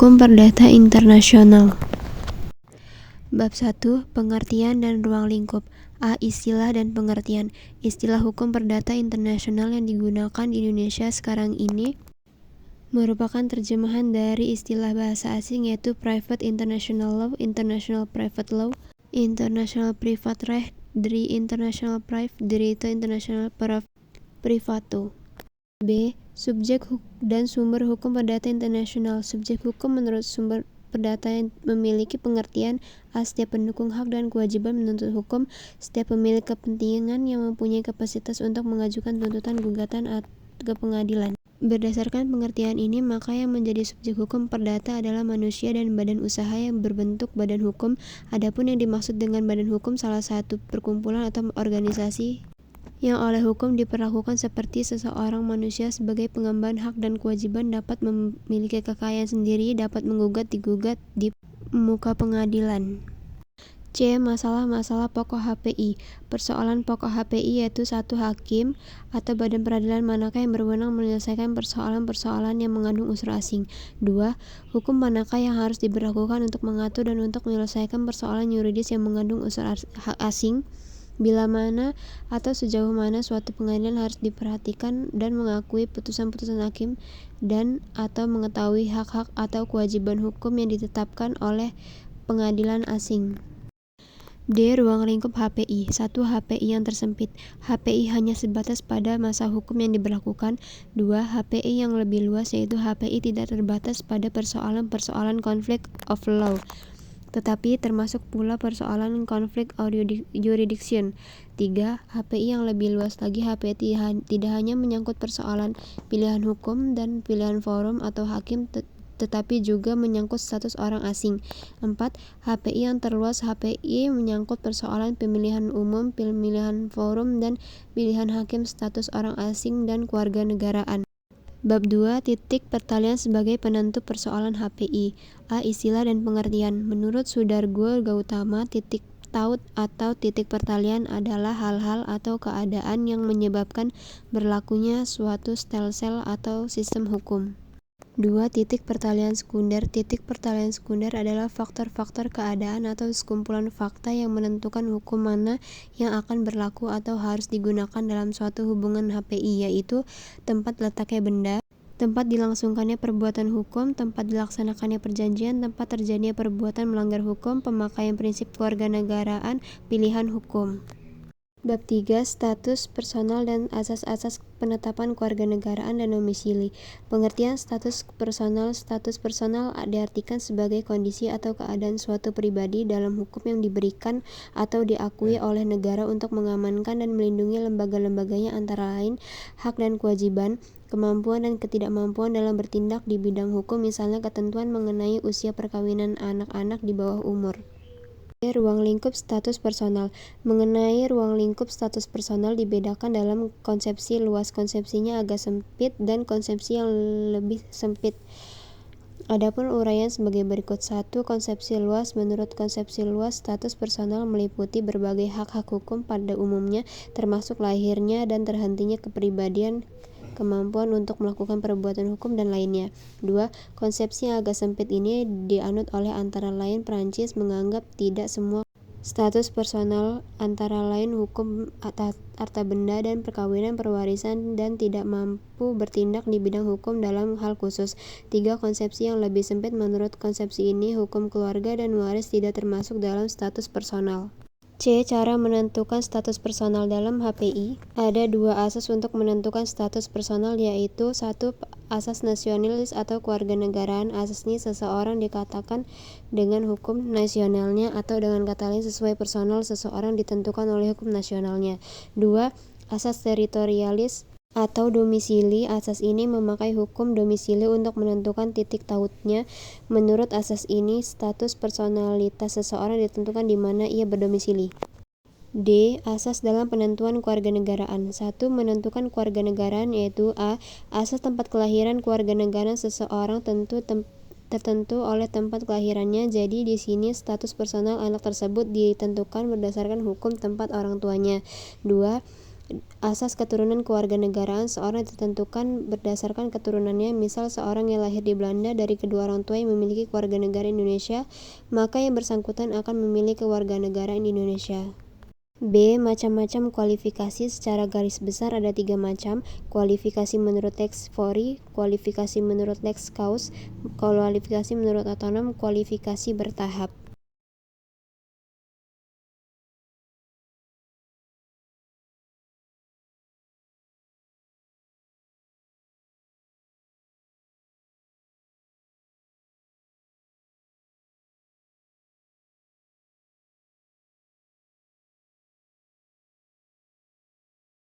Hukum Perdata Internasional. Bab 1. Pengertian dan ruang lingkup. A. Istilah dan pengertian. Istilah hukum perdata internasional yang digunakan di Indonesia sekarang ini merupakan terjemahan dari istilah bahasa asing yaitu Private International Law, International Private Law, International Private Right, dari International Private, Direito International Privato. B. Subjek dan sumber hukum perdata internasional. Subjek hukum menurut sumber perdata yang memiliki pengertian A. Setiap pendukung hak dan kewajiban menuntut hukum. Setiap pemilik kepentingan yang mempunyai kapasitas untuk mengajukan tuntutan gugatan ke pengadilan. Berdasarkan pengertian ini, maka yang menjadi subjek hukum perdata adalah manusia dan badan usaha yang berbentuk badan hukum. Adapun yang dimaksud dengan badan hukum salah satu perkumpulan atau organisasi yang oleh hukum diperlakukan seperti seseorang manusia sebagai pengemban hak dan kewajiban, dapat memiliki kekayaan sendiri, dapat digugat di muka pengadilan. C. Masalah-masalah pokok HPI. Persoalan pokok HPI yaitu satu hakim atau badan peradilan manakah yang berwenang menyelesaikan persoalan-persoalan yang mengandung unsur asing. 2. Hukum manakah yang harus diberlakukan untuk mengatur dan untuk menyelesaikan persoalan yuridis yang mengandung unsur asing. Bila mana atau sejauh mana suatu pengadilan harus diperhatikan dan mengakui putusan-putusan hakim dan atau mengetahui hak-hak atau kewajiban hukum yang ditetapkan oleh pengadilan asing. D. Ruang lingkup HPI. 1. HPI yang tersempit. HPI hanya sebatas pada masa hukum yang diberlakukan. 2. HPI yang lebih luas yaitu HPI tidak terbatas pada persoalan-persoalan conflict of law, tetapi termasuk pula persoalan konflik jurisdiction. 3. HPI yang lebih luas lagi, HPI tidak hanya menyangkut persoalan pilihan hukum dan pilihan forum atau hakim, tetapi juga menyangkut status orang asing. 4. HPI yang terluas, HPI menyangkut persoalan pemilihan umum, pemilihan forum, dan pilihan hakim, status orang asing, dan kewarganegaraan. Bab 2. Titik pertalian sebagai penentu persoalan HPI. A. Istilah dan pengertian. Menurut Sudargo Gautama, titik taut atau titik pertalian adalah hal-hal atau keadaan yang menyebabkan berlakunya suatu stelsel atau sistem hukum. 2. Titik pertalian sekunder. Titik pertalian sekunder adalah faktor-faktor keadaan atau sekumpulan fakta yang menentukan hukum mana yang akan berlaku atau harus digunakan dalam suatu hubungan HPI, yaitu tempat letaknya benda, tempat dilangsungkannya perbuatan hukum, tempat dilaksanakannya perjanjian, tempat terjadinya perbuatan melanggar hukum, pemakaian prinsip kewarganegaraan, pilihan hukum. Bab 3. Status personal dan asas-asas penetapan kewarganegaraan dan domisili. Pengertian status personal. Status personal diartikan sebagai kondisi atau keadaan suatu pribadi dalam hukum yang diberikan atau diakui oleh negara untuk mengamankan dan melindungi lembaga-lembaganya, antara lain hak dan kewajiban, kemampuan dan ketidakmampuan dalam bertindak di bidang hukum, misalnya ketentuan mengenai usia perkawinan anak-anak di bawah umur. Ruang lingkup status personal. Mengenai ruang lingkup status personal dibedakan dalam konsepsi luas, konsepsinya agak sempit, dan konsepsi yang lebih sempit. Adapun uraian sebagai berikut. 1. Konsepsi luas. Menurut konsepsi luas, status personal meliputi berbagai hak-hak hukum pada umumnya, termasuk lahirnya dan terhentinya kepribadian, kemampuan untuk melakukan perbuatan hukum, dan lainnya. 2. Konsepsi yang agak sempit ini dianut oleh antara lain Prancis, menganggap tidak semua status personal, antara lain hukum harta benda dan perkawinan, perwarisan, dan tidak mampu bertindak di bidang hukum dalam hal khusus. 3. Konsepsi yang lebih sempit. Menurut konsepsi ini, hukum keluarga dan waris tidak termasuk dalam status personal. C. Cara menentukan status personal dalam HPI. Ada 2 asas untuk menentukan status personal, yaitu 1. Asas nasionalis atau kewarganegaraan. Asas ini seseorang dikatakan dengan hukum nasionalnya, atau dengan kata lain sesuai personal seseorang ditentukan oleh hukum nasionalnya. 2. Asas teritorialis atau domisili. Asas ini memakai hukum domisili untuk menentukan titik tautnya. Menurut asas ini, status personalitas seseorang ditentukan di mana ia berdomisili. D. Asas dalam penentuan kewarganegaraan. 1. Menentukan kewarganegaraan yaitu A. Asas tempat kelahiran kewarganegaraan seseorang tertentu oleh tempat kelahirannya. Jadi di sini status personal anak tersebut ditentukan berdasarkan hukum tempat orang tuanya. 2. Asas keturunan kewarganegaraan seorang ditentukan berdasarkan keturunannya. Misal, seorang yang lahir di Belanda dari kedua orang tua yang memiliki kewarganegaraan Indonesia, maka yang bersangkutan akan memiliki kewarganegaraan Indonesia. B. Macam-macam kualifikasi. Secara garis besar ada 3 macam: kualifikasi menurut lex fori, kualifikasi menurut lex causa, kualifikasi menurut otonom, kualifikasi bertahap.